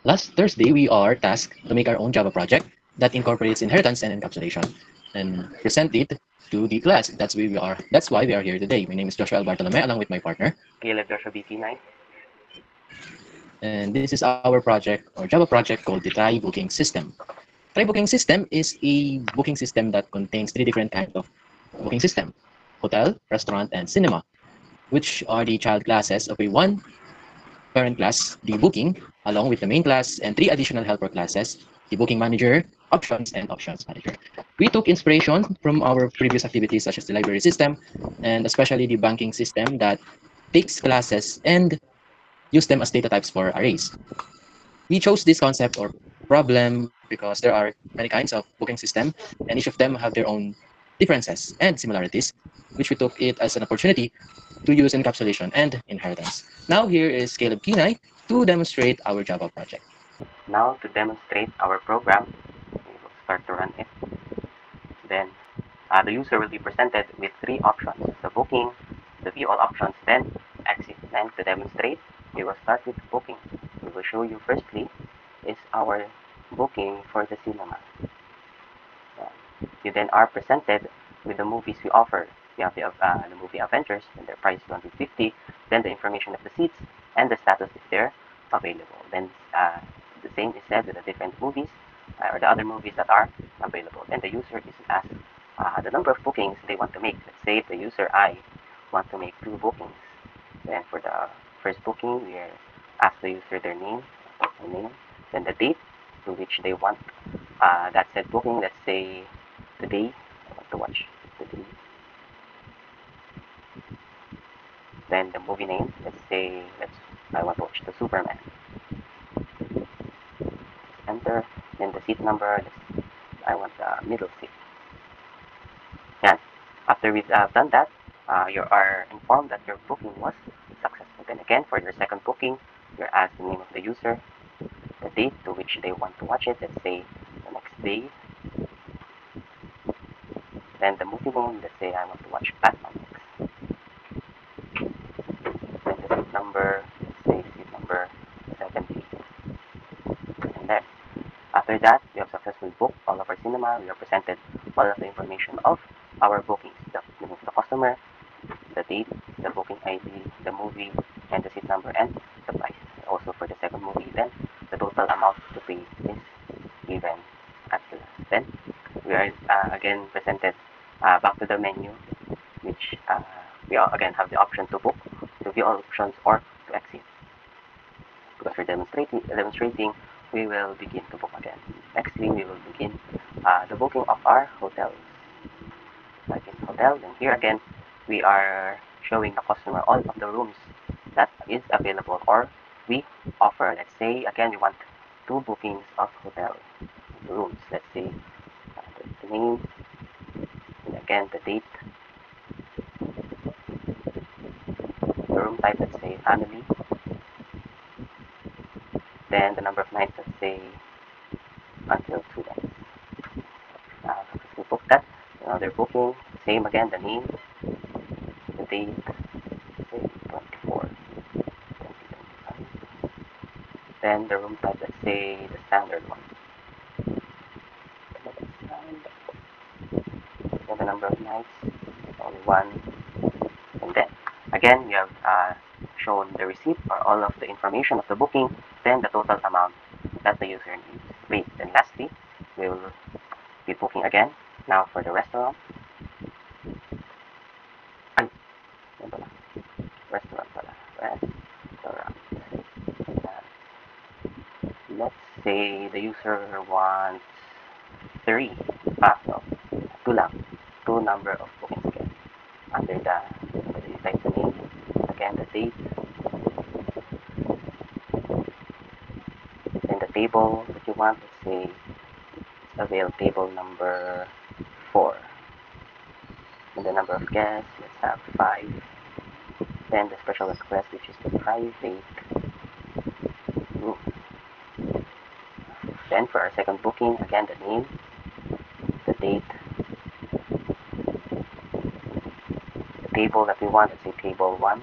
Last Thursday, we are tasked to make our own Java project that incorporates inheritance and encapsulation and present it to the class. That's why we are here today. My name is Joshua L. Bartolome, along with my partner. Caleb Joshua BT9. And this is our project or Java project called the Try Booking System. Try Booking System is a booking system that contains three different kinds of booking system: hotel, restaurant, and cinema, which are the child classes of a one parent class, the booking, along with the main class and three additional helper classes, the booking manager, options, and options manager. We took inspiration from our previous activities such as the library system and especially the banking system that takes classes and use them as data types for arrays. We chose this concept or problem because there are many kinds of booking system and each of them have their own differences and similarities, which we took it as an opportunity to use encapsulation and inheritance. Now here is Caleb Kinay to demonstrate our Java project. Now to demonstrate our program, we will start to run it. Then the user will be presented with three options: the booking, the view all options, then exit. Then to demonstrate, we will start with booking. We will show you firstly is our booking for the cinema. You then are presented with the movies we offer. We have the movie Avengers, and their price is 150. Then the information of the seats and the status if they're available. Then the same is said with the different movies or the other movies that are available. Then the user is asked the number of bookings they want to make. Let's say the user I want to make 2 bookings. Then for the first booking, we ask the user their name, then the date to which they want that said booking. Let's say today I want to watch today. Then the movie name. Let's say I want to watch the Superman. Enter. Then the seat number. I want the middle seat. And after we've done that, you are informed that your booking was successful. Then again, for your second booking, you're asked the name of the user, the date to which they want to watch it. Let's say the next day. Then the movie name. Let's say I want to watch Batman next. Then the seat number. Let's say seat number 70. And then after that, we have successfully booked all of our cinema. We are presented all of the information of our bookings: the name of the customer, the date, the booking ID, the movie, and the seat number, and the price. Also for the second movie, then the total amount to pay is given at the last. Then we are again presented back to the menu, which we again have the option to book, to view all options, or to exit. Because we're demonstrating, we will begin to book again. Nextly, we will begin the booking of our hotels. Like in hotel, then here again, we are showing the customer all of the rooms that is available or we offer. Let's say again, we want 2 bookings of hotel rooms. Let's say the name, and again the date, the room type. Let's say family. Then the number of nights. Let's say until 2 nights. Now, if we book that, another booking. Same again, the name, the date. Say 24, 2025. Then the room type. Let's say the standard one. Then the number of nights, only 1. And then again, we have shown the receipt or all of the information of the booking, then the total amount that the user needs to pay. Then lastly, we will be booking again. Now for the restaurant. Restaurant pala. Restaurant. Let's say the user wants 3. No. 2 lang. 2 number of bookings again. Under the type the name. Again the date. Then the table that you want. Let's say avail table number 4. And the number of guests, let's have 5. Then the special request, which is the private room. Then for our second booking, again the name, the date, the table that we want. Let's say table 1.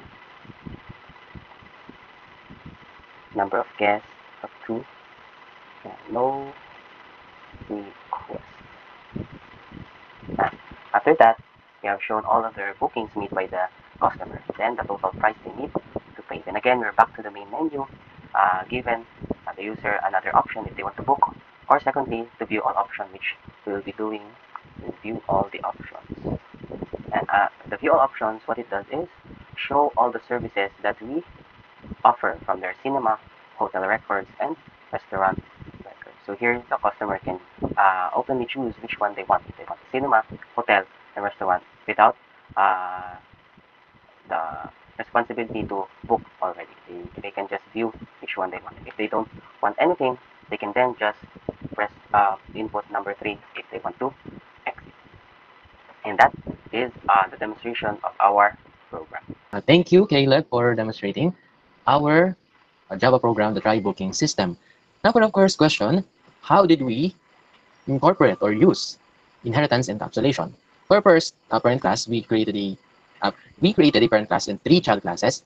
Number of guests of 2. No request. Now, after that, we have shown all of the bookings made by the customer, then the total price they need to pay. Then again, we're back to the main menu, given the user another option if they want to book, or secondly, to view all options, which we will be doing, we'll view all the options. And the view all options, what it does is show all the services that we offer from their cinema, hotel records, and restaurant records. So here the customer can openly choose which one they want. If they want cinema, hotel, and restaurant without the responsibility to book already. They can just view which one they want. If they don't want anything, they can then just press input number 3 if they want to exit. And that is the demonstration of our program. Thank you, Caleb, for demonstrating our Java program, the try booking system. Now for the first question, how did we incorporate or use inheritance encapsulation? For our first parent class, we created a parent class and 3 child classes.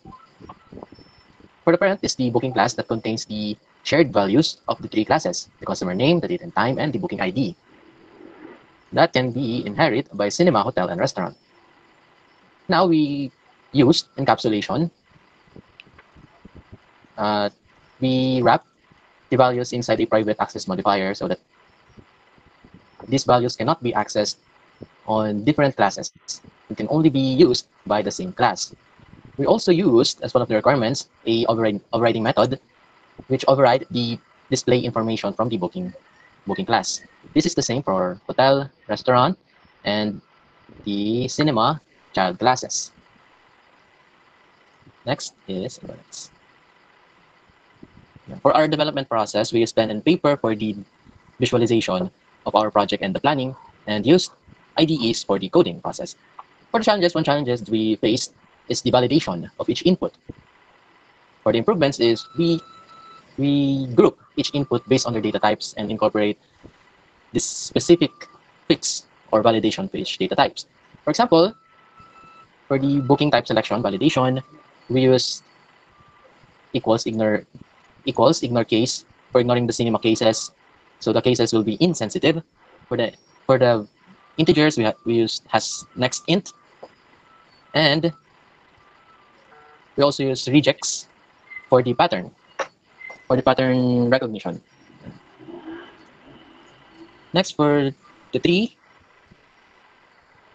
For the parent is the booking class that contains the shared values of the 3 classes, the customer name, the date and time, and the booking ID. That can be inherited by cinema, hotel, and restaurant. Now we used encapsulation. We wrap the values inside a private access modifier so that these values cannot be accessed on different classes. It can only be used by the same class. We also used, as one of the requirements, a overriding method, which override the display information from the booking class. This is the same for hotel, restaurant, and the cinema child classes. Next is events. For our development process, we used pen and paper for the visualization of our project and the planning, and used IDEs for the coding process. For the challenges, one challenge we faced is the validation of each input. For the improvements is we group each input based on their data types and incorporate this specific fix or validation for each data types. For example, for the booking type selection validation, we use ignore case for ignoring the cinema cases, so the cases will be insensitive. For the integers, we use has next int, and we also use regex for the pattern recognition. Next, for the three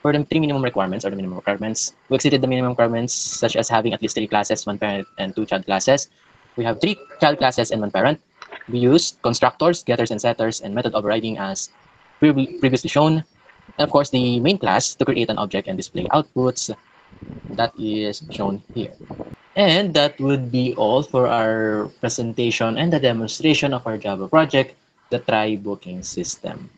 minimum requirements, we exceeded the minimum requirements, such as having at least 3 classes, 1 parent, and 2 child classes. We have 3 child classes and 1 parent. We use constructors, getters, and setters, and method overriding as previously shown. And of course, the main class to create an object and display outputs. That is shown here. And that would be all for our presentation and the demonstration of our Java project, the try booking system.